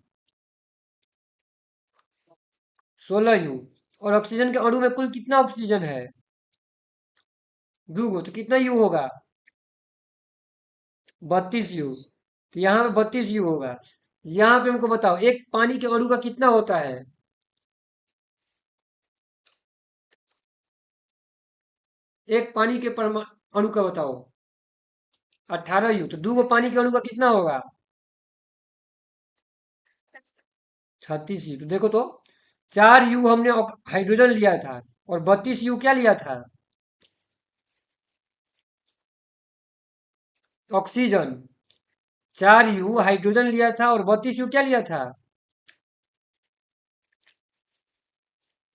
16 यू। और ऑक्सीजन के अणु में कुल कितना ऑक्सीजन है? 2 गो, तो कितना यू होगा? 32 यू। तो यहाँ पे 32 यू होगा। यहाँ पे हमको बताओ एक पानी के अणु का कितना होता है? एक पानी के अणु का बताओ। 18 यू। तो 2 गो पानी के अणु का कितना होगा? 36 यू। तो देखो तो, 4 यू हमने हाइड्रोजन लिया था, और 32 यू क्या लिया था? ऑक्सीजन। 4 U हाइड्रोजन लिया था और 32 U क्या लिया था?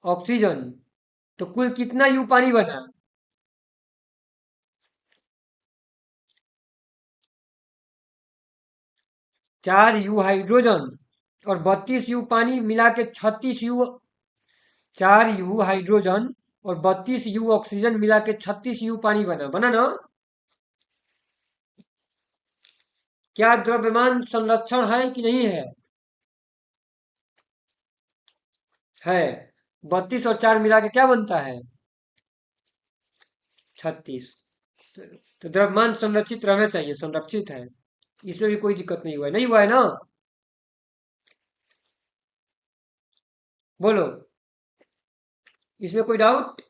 ऑक्सीजन। तो कुल कितना U पानी बना? 4 U हाइड्रोजन और 32 U पानी मिला के 36 U। 4 U हाइड्रोजन और 32 U ऑक्सीजन मिला के 36 U पानी बना, बना ना? क्या द्रव्यमान संरक्षण है कि नहीं है? है। 32 और 4 मिला के क्या बनता है? 36। तो द्रव्यमान संरक्षित रहना चाहिए, संरक्षित है। इसमें भी कोई दिक्कत नहीं हुआ है, नहीं हुआ है ना? बोलो, इसमें कोई डाउट?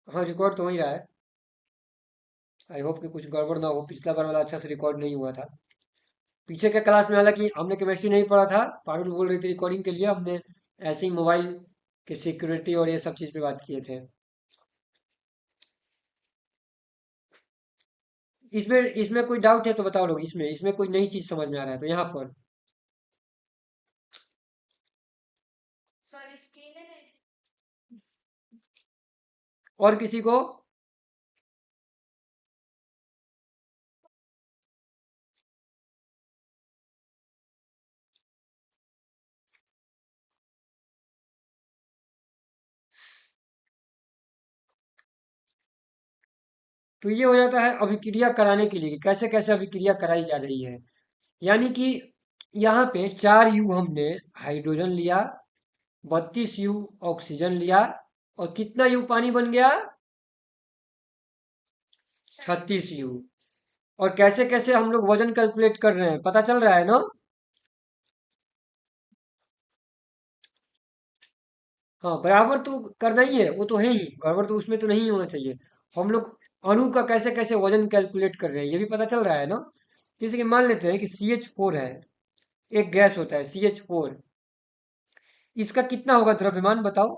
हाँ, रिकॉर्ड तो हो ही रहा है। आई होप कि कुछ गड़बड़ ना हो, पिछला बार वाला अच्छा से रिकॉर्ड नहीं हुआ था। पीछे के क्लास में हालांकि हमने केमिस्ट्री नहीं पढ़ा था, पारुल बोल रही थी रिकॉर्डिंग के लिए, हमने ऐसे ही मोबाइल के सिक्योरिटी और ये सब चीज़ पे बात किए थे। इसमें इसमें कोई डाउट है तो बताओ लोग, इसमें इसमें कोई नई चीज़ समझ में आ रहा है तो यहाँ पर। और किसी को? तो ये हो जाता है अभिक्रिया कराने के लिए कि कैसे कैसे अभिक्रिया कराई जा रही है। यानी कि यहाँ पे 4 U हमने हाइड्रोजन लिया, 32 U ऑक्सीजन लिया, और कितना U पानी बन गया? 36 U। और कैसे कैसे हम लोग वजन कैलकुलेट कर रहे हैं, पता चल रहा है ना? हाँ, बराबर तो करना ही है, वो तो है ही, गड़बड़ तो उसमें तो नहीं होना चाहिए। हम लोग अणु का कैसे कैसे वजन कैलकुलेट कर रहे हैं ये भी पता चल रहा है ना? जैसे कि मान लेते हैं कि CH4 है, एक गैस होता है CH4। इसका कितना होगा द्रव्यमान बताओ?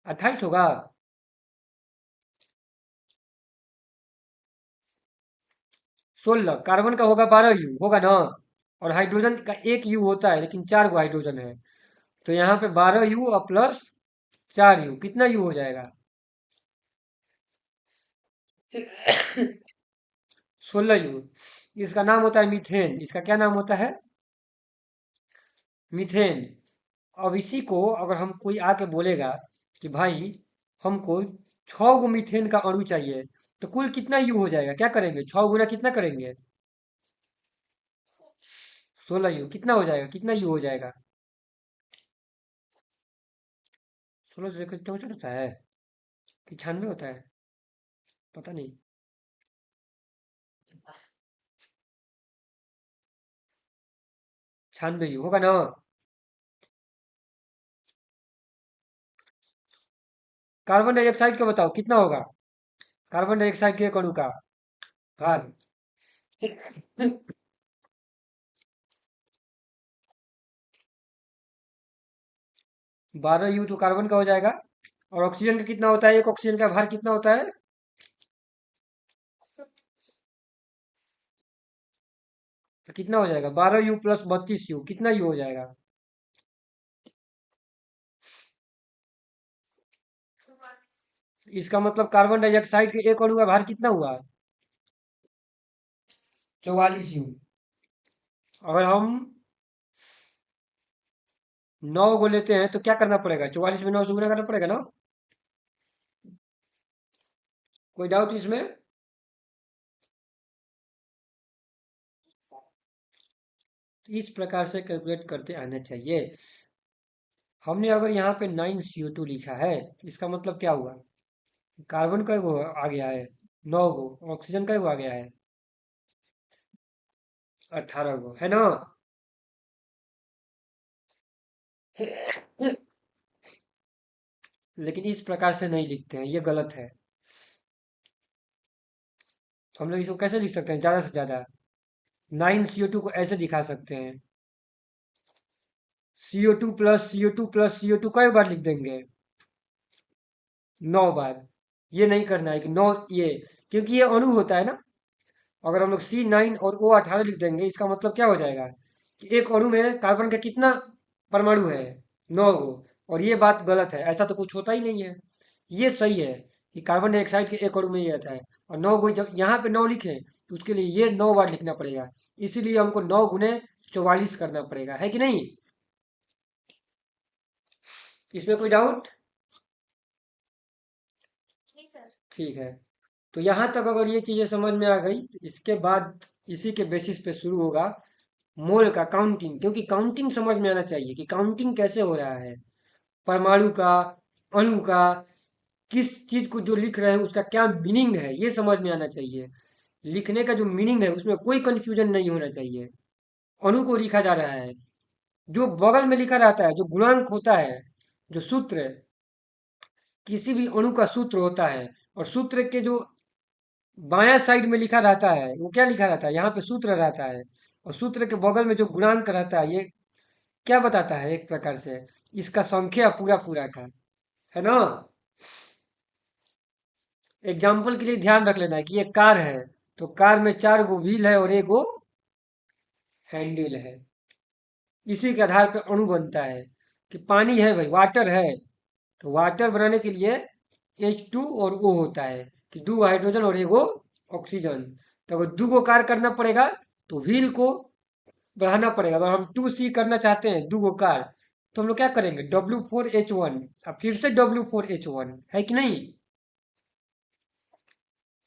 28 होगा। 16। कार्बन का होगा 12 U, होगा ना? और हाइड्रोजन का 1 U होता है, लेकिन 4 गो हाइड्रोजन है। तो यहाँ पे 12 U और प्लस 4 U, कितना U हो जाएगा? 16 U। इसका नाम होता है मीथेन। इसका क्या नाम होता है? मीथेन। अब इसी को अगर हम कोई आके बोलेगा कि भाई हमको 6 गो मीथेन का अणु चाहिए, तो कुल कितना यू हो जाएगा, क्या करेंगे? 6 गुना कितना करेंगे? 16 यू कितना हो जाएगा, कितना यू हो जाएगा? 16 से 64 होता है कि 96 होता है? पता नहीं। 96 यू होगा ना? कार्बन डाइऑक्साइड का बताओ कितना होगा? कार्बन डाइऑक्साइड के एक अणु का भार। 12 यू तो कार्बन का हो जाएगा। और ऑक्सीजन का कितना होता है, एक ऑक्सीजन का भार कितना होता है? तो कितना हो जाएगा? 12 यू प्लस 32 यू, कितना यू हो जाएगा? इसका मतलब कार्बन डाइऑक्साइड के एक अणु का भार कितना हुआ? 44 यू। अगर हम 9 गो लेते हैं तो क्या करना पड़ेगा? 44 में 9 से गुना करना पड़ेगा ना? कोई डाउट इसमें? इस प्रकार से कैलकुलेट करते आना चाहिए। हमने अगर यहाँ पे 9CO2 लिखा है, इसका मतलब क्या हुआ? कार्बन का वो आ गया है 9 गो, ऑक्सीजन का वो आ गया है 18 गो, है ना? लेकिन इस प्रकार से नहीं लिखते हैं, ये गलत है। तो हम लोग इसको कैसे लिख सकते हैं ज़्यादा से ज़्यादा? 9 CO2 को ऐसे दिखा सकते हैं, CO2 + CO2 + CO2 कई बार लिख देंगे? 9 बार। ये नहीं करना है कि नौ ये, क्योंकि ये अणु होता है ना। अगर हम लोग C9 और O18 लिख देंगे, इसका मतलब क्या हो जाएगा कि एक अणु में कार्बन का कितना परमाणु है? 9 गो। और ये बात गलत है, ऐसा तो कुछ होता ही नहीं है। ये सही है कि कार्बन डाइऑक्साइड के एक अणु में ये रहता है। और 9 गो जब यहाँ पे 9 लिखे तो उसके लिए ये 9 बार लिखना पड़ेगा। इसीलिए हमको 9 × 44 करना पड़ेगा, है कि नहीं? इसमें कोई डाउट? ठीक है। तो यहाँ तक अगर ये चीज़ें समझ में आ गई, तो इसके बाद इसी के बेसिस पे शुरू होगा मोल का काउंटिंग, क्योंकि काउंटिंग समझ में आना चाहिए कि काउंटिंग कैसे हो रहा है, परमाणु का, अणु का, किस चीज को जो लिख रहे हैं उसका क्या मीनिंग है, ये समझ में आना चाहिए। लिखने का जो मीनिंग है उसमें कोई कंफ्यूजन नहीं होना चाहिए। अणु को लिखा जा रहा है, जो बगल में लिखा रहता है, जो गुणांक होता है, जो सूत्र, किसी भी अणु का सूत्र होता है, और सूत्र के जो बायां साइड में लिखा रहता है वो क्या लिखा रहता है? यहाँ पे सूत्र रहता है। और सूत्र के बगल में जो गुणांक रहता है, ये क्या बताता है? एक प्रकार से इसका संख्या पूरा पूरा का, है ना। एग्जाम्पल के लिए ध्यान रख लेना है कि ये कार है, तो कार में 4 गो व्हील है और 1 गो हैंडल है। इसी के आधार पर अणु बनता है। कि पानी है भाई, वाटर है, तो वाटर बनाने के लिए H2 और O होता है, कि 2 हाइड्रोजन और 1 गो ऑक्सीजन। तो अगर 2 गो कार करना पड़ेगा तो व्हील को बढ़ाना पड़ेगा। अगर हम 2C करना चाहते हैं, 2 गो कार, तो हम लोग क्या करेंगे? W4H1, अब फिर से W4H1, है कि नहीं?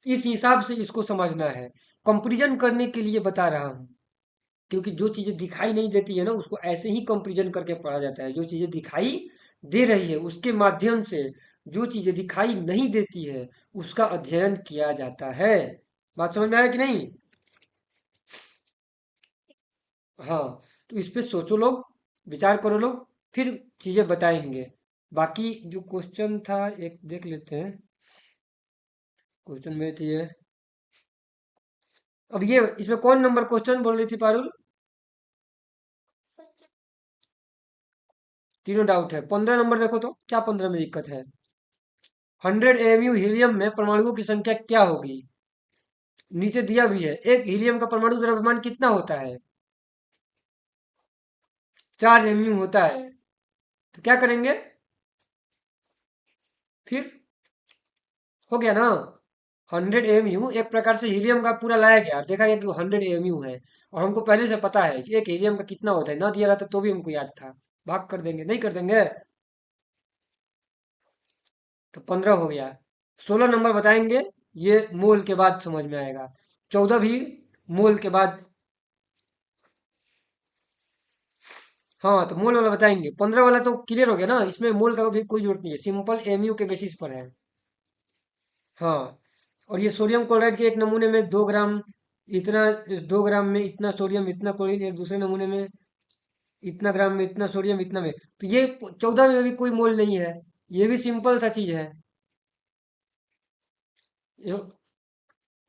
इस हिसाब से इसको समझना है। कंपैरिजन करने के लिए बता रहा हूँ, क्योंकि जो चीजें दिखाई नहीं देती है ना, उसको ऐसे ही कंपैरिजन करके पढ़ा जाता है। जो चीजें दिखाई दे रही है उसके माध्यम से जो चीजें दिखाई नहीं देती है उसका अध्ययन किया जाता है। बात समझ में आया कि नहीं? हाँ। तो इस पे सोचो लोग, विचार करो लोग, फिर चीजें बताएंगे। बाकी जो क्वेश्चन था एक देख लेते हैं। क्वेश्चन में थी ये, अब ये इसमें कौन नंबर क्वेश्चन बोल रही थी पारुल? तीनों डाउट है। 15 नंबर देखो तो क्या 15 में दिक्कत है? 100 AMU हीलियम में परमाणुओं की संख्या क्या होगी? नीचे दिया भी है। एक हीलियम का परमाणु द्रव्यमान कितना होता है? 4 MU होता है। तो क्या करेंगे फिर? हो गया ना। 100 AMU एक प्रकार से हीलियम का पूरा लाया गया, देखा गया कि वो 100 AMU है। और हमको पहले से पता है कि एक हीलियम का कितना होता है, ना दिया रहता तो भी हमको याद था। भाग कर देंगे? नहीं कर देंगे? तो 15 हो गया। 16 नंबर बताएंगे, ये मोल के बाद समझ में आएगा। 14 भी मोल के बाद। हाँ, तो मोल वाला बताएंगे। 15 वाला तो क्लियर हो गया ना, इसमें मोल का भी कोई जरूरत नहीं है, सिंपल एमयू के बेसिस पर है। हाँ। और ये सोडियम क्लोराइड के एक नमूने में 2 ग्राम इतना, इस 2 ग्राम में इतना सोडियम इतना क्लोरीन, एक दूसरे नमूने में इतना ग्राम में इतना सोडियम इतना में, तो ये 14 में भी कोई मोल नहीं है। ये भी सिंपल सा चीज है। ये-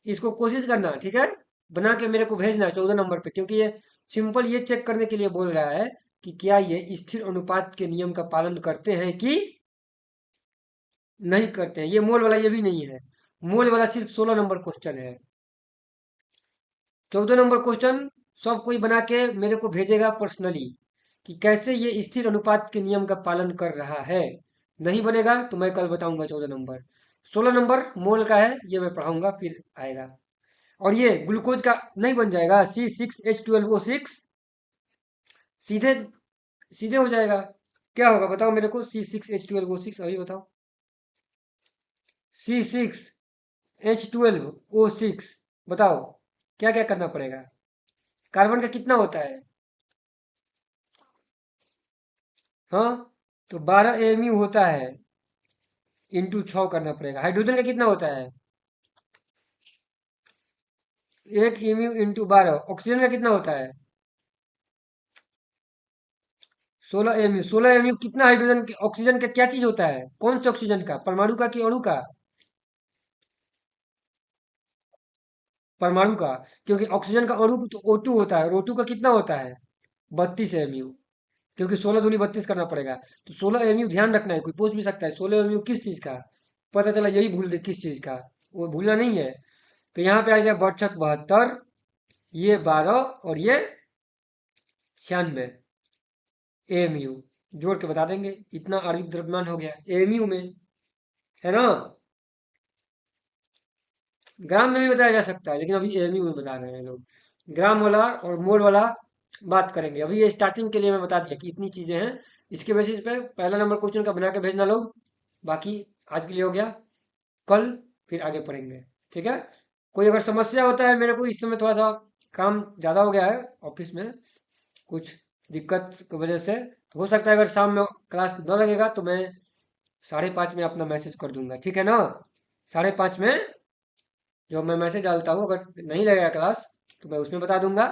इसको कोशिश करना, ठीक है, बना के मेरे को भेजना 14 नंबर पे, क्योंकि ये सिंपल ये चेक करने के लिए बोल रहा है कि क्या ये स्थिर अनुपात के नियम का पालन करते हैं कि नहीं करते हैं। ये मोल वाला ये भी नहीं है। मोल वाला सिर्फ 16 नंबर क्वेश्चन है। 14 नंबर क्वेश्चन सब कोई बना के मेरे को भेजेगा पर्सनली कि कैसे ये स्थिर अनुपात के नियम का पालन कर रहा है। नहीं बनेगा तो मैं कल बताऊंगा 14 नंबर। 16 नंबर मोल का है, ये मैं पढ़ाऊंगा फिर आएगा। और ये ग्लूकोज का नहीं बन जाएगा C6H12O6? सीधे सीधे हो जाएगा। क्या होगा बताओ मेरे को? C6H12O6 अभी बताओ। C6H12O6 बताओ, क्या क्या करना पड़ेगा? कार्बन का कितना होता है? हाँ, तो 12 AMU होता है, इंटू 6 करना पड़ेगा। हाइड्रोजन का कितना होता है? 1 MU इंटू 12। ऑक्सीजन का कितना होता है? 16 MU। 16 MU कितना हाइड्रोजन ऑक्सीजन का क्या चीज होता है? कौन से ऑक्सीजन का? परमाणु का कि अणु का? परमाणु का, क्योंकि ऑक्सीजन का अणु तो O2 होता है और O2 का कितना होता है 32 mu, क्योंकि 16 दूनी 32 करना पड़ेगा। तो 16 mu ध्यान रखना है, कोई पूछ भी सकता है 16 mu किस चीज का, पता चला यही भूल गए किस चीज का, वो भूलना नहीं है। तो यहाँ पे आ गया 62, ये 12 और ये 96 AMU, जोड़ के बता देंगे इतना आणविक द्रव्यमान हो गया AMU में, है ना। ग्राम में भी बताया जा सकता है लेकिन अभी AMU में बता रहे हैं लोग। ग्राम वाला और मोल वाला बात करेंगे, अभी ये स्टार्टिंग के लिए मैं बता दिया कि इतनी चीजें हैं। इसके बेसिस पे पहला नंबर क्वेश्चन का बना के भेजना लोग। बाकी आज के लिए हो गया, कल फिर आगे पढ़ेंगे, ठीक है। कोई अगर समस्या होता है, मेरे को इस समय थोड़ा सा काम ज़्यादा हो गया है ऑफिस में, कुछ दिक्कत की वजह से, तो हो सकता है अगर शाम में क्लास न लगेगा तो मैं 5:30 में अपना मैसेज कर दूंगा, ठीक है ना। 5:30 में जो मैं मैसेज डालता हूँ, अगर नहीं लगेगा क्लास तो मैं उसमें बता दूंगा।